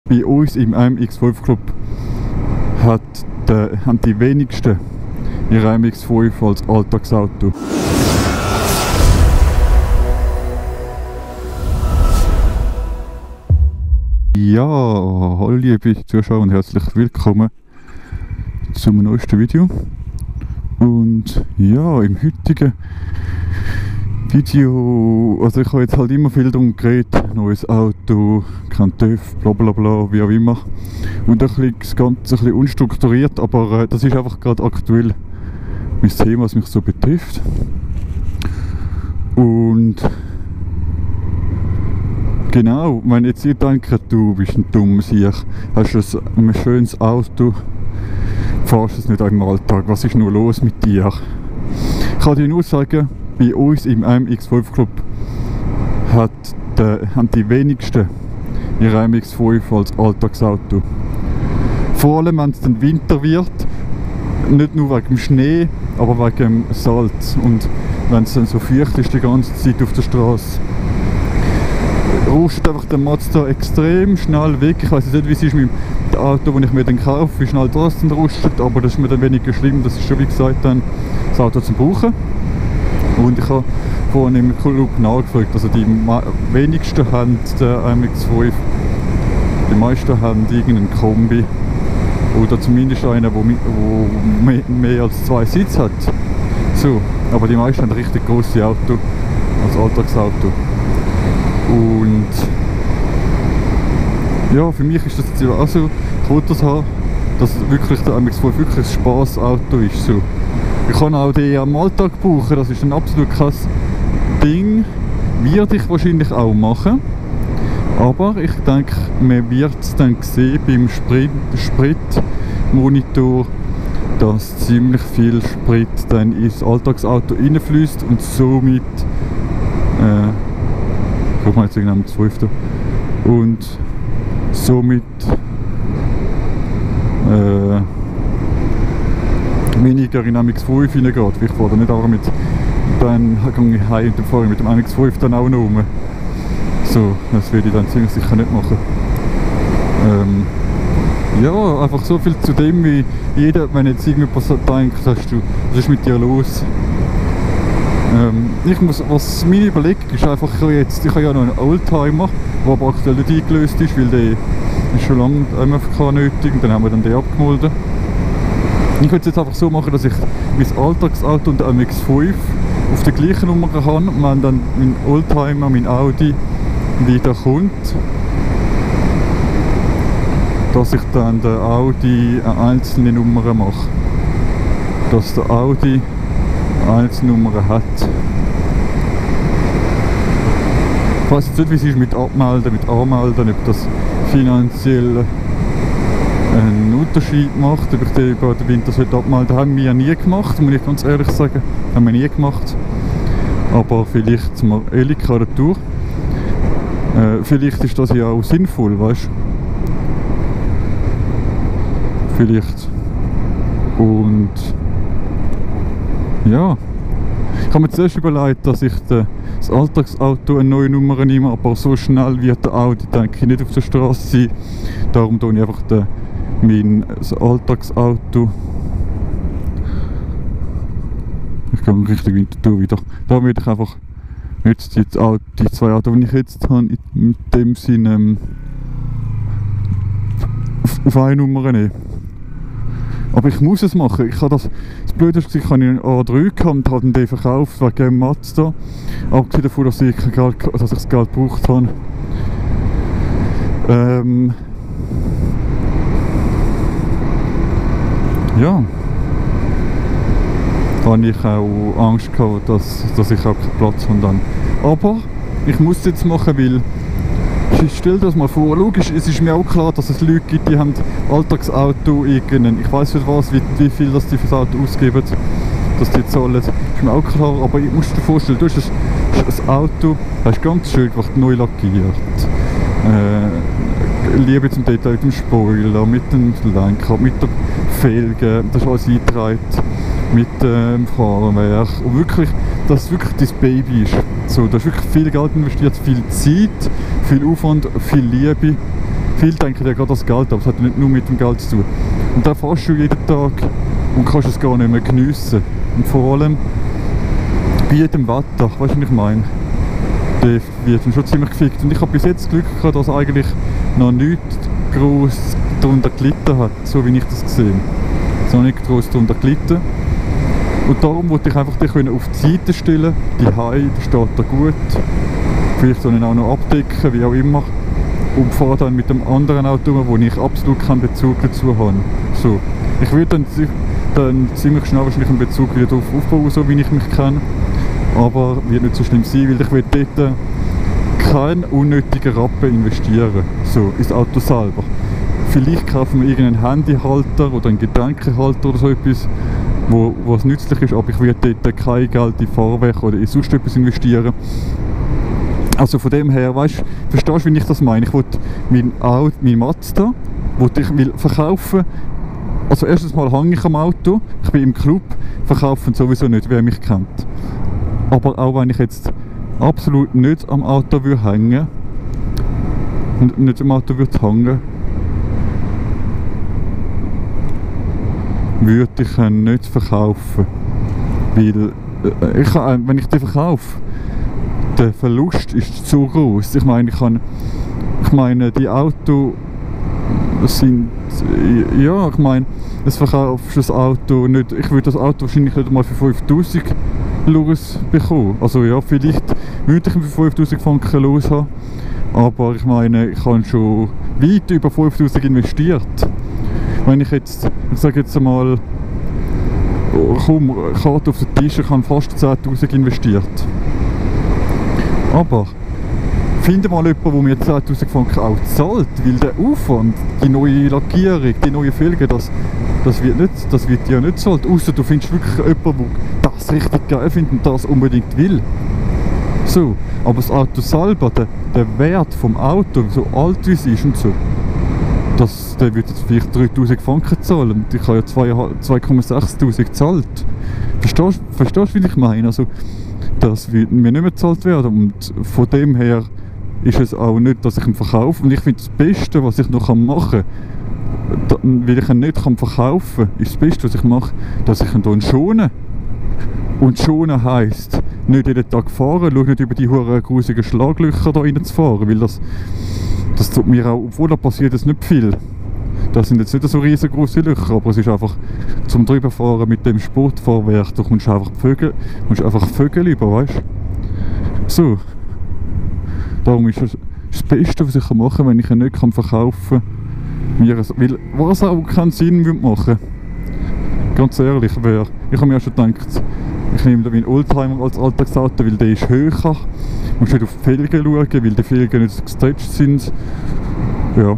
Bei uns im MX5 Club haben die wenigsten ihr MX5 als Alltagsauto. Ja, hallo liebe Zuschauer und herzlich willkommen zum neuesten Video. Und ja, im heutigen Video, also ich habe jetzt halt immer viel darum geredet, neues Auto, kein TÜV, bla bla bla, wie auch immer. Und das Ganze ein bisschen unstrukturiert, aber das ist einfach gerade aktuell mein Thema, was mich so betrifft. Und genau, wenn jetzt ihr denkt, du bist ein dummer Sieg, hast ein schönes Auto, fahrst es nicht auch im Alltag, was ist nur los mit dir? Ich kann dir nur sagen, bei uns im MX5 Club haben die wenigsten ihr MX5 als Alltagsauto. Vor allem wenn es dann Winter wird, nicht nur wegen dem Schnee, aber wegen dem Salz. Und wenn es dann so feucht ist die ganze Zeit auf der Straße, rustet einfach der Mazda extrem schnell weg. Ich weiß nicht, wie es ist mit dem Auto, das ich mir dann kaufe, wie schnell das dann rustet, aber das ist mir dann weniger schlimm. Das ist schon, wie gesagt, dann das Auto zum Brauchen. Und ich habe vorhin im Club nachgefragt, also die wenigsten haben den MX5, die meisten haben irgendeinen Kombi oder zumindest einen, der mehr als 2 Sitze hat. So, aber die meisten haben richtig grosse Auto als Alltagsauto. Und ja, für mich ist das Ziel auch so, ich wollte das haben, dass wirklich der MX5 wirklich ein Spassauto ist. So. Ich kann auch den am Alltag brauchen, das ist ein absolut kein Ding, werde ich wahrscheinlich auch machen. Aber ich denke, man wird es dann sehen beim Spritmonitor, dass ziemlich viel Sprit dann ins Alltagsauto reinfließt und somit ich mache jetzt irgendeinen MX5 und somit weniger in MX5 hineingeht. Ich fahre nicht auch mit, dann gehe ich heim und dann fahre ich mit dem MX5 dann auch noch rum. So, das werde ich dann ziemlich sicher nicht machen. Ja, einfach so viel zu dem, wie jeder, wenn jetzt irgendjemand denkt, was ist mit dir los? Was meine Überlegung ist einfach, ich habe ja noch einen Oldtimer, der aber aktuell nicht eingelöst ist, weil der ist schon lange MFK nötig und dann haben wir dann den abgemolden. Ich würde es jetzt einfach so machen, dass ich mein Alltagsauto und den MX5 auf der gleichen Nummer habe, und wenn dann mein Oldtimer, mein Audi wieder kommt, dass ich dann der Audi eine einzelne Nummer mache. Dass der Audi eine einzelne Nummer hat. Ich weiß jetzt nicht, wie es ist mit Abmelden, mit Anmelden, ob das finanziell einen Unterschied macht, ob ich den über den Winter abmelden sollte. Haben wir ja nie gemacht, muss ich ganz ehrlich sagen. Haben wir nie gemacht. Aber vielleicht mal Elika retour. Vielleicht ist das ja auch sinnvoll, weißt du? Vielleicht. Und ja. Ich habe mir zuerst überlegt, dass ich das Alltagsauto eine neue Nummer nehme, aber so schnell wird der Audi, denke ich, nicht auf der Straße sein. Darum tue ich einfach mein Alltagsauto. Ich gehe Richtung Winterthur wieder. Da werde ich einfach jetzt die 2 Autos, die ich jetzt habe, in dem Sinne auf eine Nummer nehmen. Aber ich muss es machen. Das Blöde ist, ich habe einen A3 gehabt und habe den verkauft wegen Mazda. Abgesehen davon, dass ich das Geld gebraucht habe. Ja. Da habe ich auch Angst gehabt, dass ich auch keinen Platz habe dann. Aber ich muss es jetzt machen, weil stell dir das mal vor, logisch, es ist mir auch klar, dass es Leute gibt, die haben Alltagsauto irgendeinen, ich weiß nicht was, wie viel das die für das Auto ausgeben, dass die zahlen, ist mir auch klar, aber ich muss dir vorstellen, du hast ein Auto, hast ganz schön gemacht, neu lackiert, Liebe zum Detail mit dem Spoiler, mit dem Lenkrad, mit den Felgen, das ist alles eingetragen, mit dem Fahrwerk und wirklich, dass es wirklich dein Baby ist. So, da ist wirklich viel Geld investiert, viel Zeit, viel Aufwand, viel Liebe Viele denken ja gerade das Geld, aber es hat nicht nur mit dem Geld zu tun. Und dann fährst du jeden Tag und kannst es gar nicht mehr geniessen. Und vor allem bei jedem Wetter, weißt du, was ich meine? Der wird dann schon ziemlich gefickt. Und ich habe bis jetzt Glück gehabt, dass eigentlich noch nichts gross darunter gelitten hat, so wie ich das gesehen habe. Es ist noch nicht gross darunter gelitten. Und darum wollte ich einfach dich auf die Seite stellen. Die Hai, der steht da gut. Vielleicht soll ich ihn auch noch abdecken, wie auch immer. Und fahre dann mit dem anderen Auto, wo ich absolut keinen Bezug dazu habe. So. Ich würde dann ziemlich schnell wahrscheinlich einen Bezug wieder darauf aufbauen, so wie ich mich kenne. Aber wird nicht so schlimm sein, weil ich will dort keinen unnötigen Rappen investieren. So, ins Auto selber. Vielleicht kaufen wir irgendeinen Handyhalter oder einen Getränkehalter oder so etwas, was nützlich ist, aber ich würde dort kein Geld in Fahrwerk oder in sonst etwas investieren. Also von dem her, weißt du, verstehst du, wie ich das meine? Ich wollte mein Mazda will verkaufen. Also erstens mal hänge ich am Auto, ich bin im Club, verkaufen sowieso nicht, wer mich kennt. Aber auch wenn ich jetzt absolut nicht am Auto würde hängen und nicht am Auto würde hängen, würde ich ihn nicht verkaufen. Weil wenn ich den verkaufe, der Verlust ist zu groß. Ich meine, die Autos sind, ja, ich meine, es verkaufst das Auto nicht, ich würde das Auto wahrscheinlich nicht mal für 5000 los bekommen. Also ja, vielleicht würde ich ihn für 5000 Franken los haben, aber ich meine, ich habe schon weit über 5000 investiert. Wenn ich sage jetzt einmal, komm, Karte auf den Tisch, ich habe fast 10'000 investiert. Aber finde mal jemanden, der mir 10'000 Franken auch zahlt, weil der Aufwand, die neue Lackierung, die neue Felgen, das wird ja nicht zahlt. Ausser du findest wirklich jemanden, der das richtig geil findet und das unbedingt will. So, aber das Auto selber, der Wert vom Auto, so alt wie es ist und so, der wird jetzt vielleicht 3'000 Franken zahlen und ich habe ja 2,6'000 gezahlt. Verstehst du, wie ich meine? Also, das wird mir nicht mehr gezahlt werden und von dem her ist es auch nicht, dass ich ihn verkaufe. Und ich finde, das Beste, was ich noch machen kann, weil ich ihn nicht verkaufen kann, ist das Beste, was ich mache, dass ich ihn hier schone. Und schonen heisst, nicht jeden Tag fahren, schau nicht über die huren grusigen Schlaglöcher da rein zu fahren, weil das tut mir auch, obwohl da passiert jetzt nicht viel. Das sind jetzt nicht so riesengroße Löcher, aber es ist einfach zum drüberfahren mit dem Sportfahrwerk, da kommst du einfach Vögel über, weißt du? So. Darum ist das Beste, was ich machen kann, wenn ich ihn nicht verkaufen kann. Weil was auch keinen Sinn machen würde. Ganz ehrlich, ich habe mir auch schon gedacht, ich nehme da meinen Oldtimer als Alltagsauto, weil der ist höher. Du musst nicht auf die Felgen schauen, weil die Felgen nicht gestretcht sind. Ja.